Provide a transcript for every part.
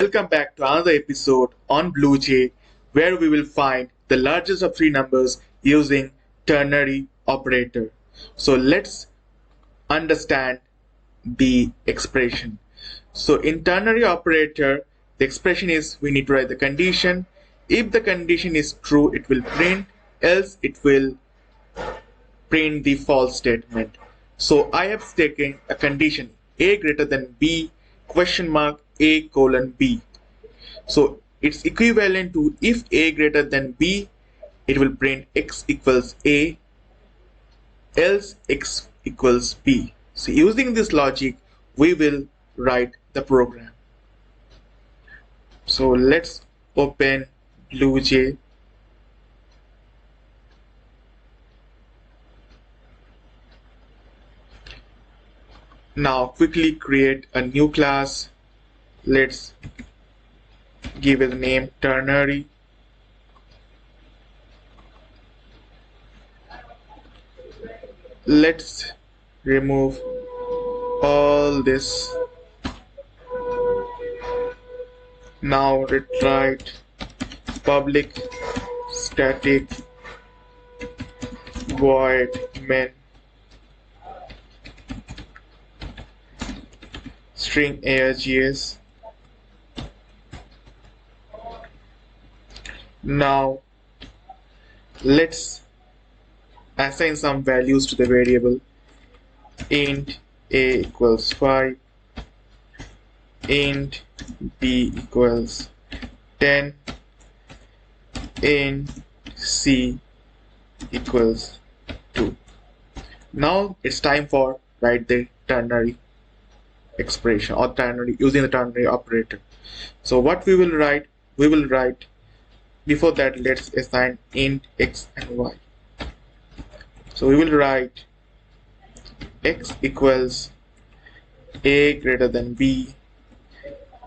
welcome back to another episode on BlueJ, where we will find the largest of three numbers using ternary operator. So let's understand the expression. So in ternary operator, the expression is we need to write the condition. If the condition is true, it will print, else it will print the false statement. So I have taken a condition a greater than b question mark a colon b. So it's equivalent to if a greater than b, it will print x equals a, else x equals b. So using this logic, we will write the program. So let's open BlueJ. Now quickly create a new class. Let's give it the name ternary. Let's remove all this. Now let's write public static void main string args. Now let's assign some values to the variable. Int a equals 5, int b equals 10, int c equals 2. Now it's time for write the ternary expression or ternary using the ternary operator. So what we will write, before that let's assign int x and y. So we will write x equals a greater than b.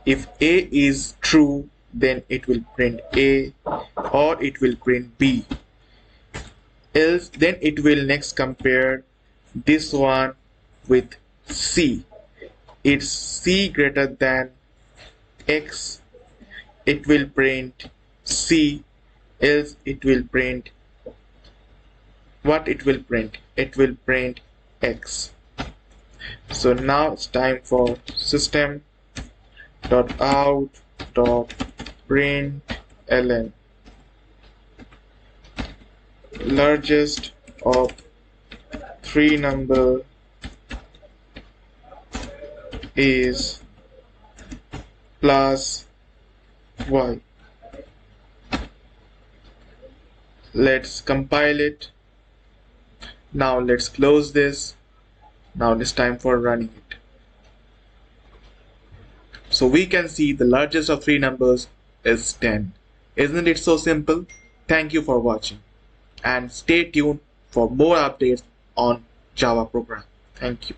If a is true, then it will print a or it will print b. Else then it will next compare this one with c. It's c greater than x, it will print c, else it will print what it will print? It will print x. So now it's time for system.out.println largest of three number is plus y. Let's compile it. Now let's close this. Now it's time for running it. So we can see the largest of three numbers is 10. Isn't it so simple? Thank you for watching and stay tuned for more updates on Java program. Thank you.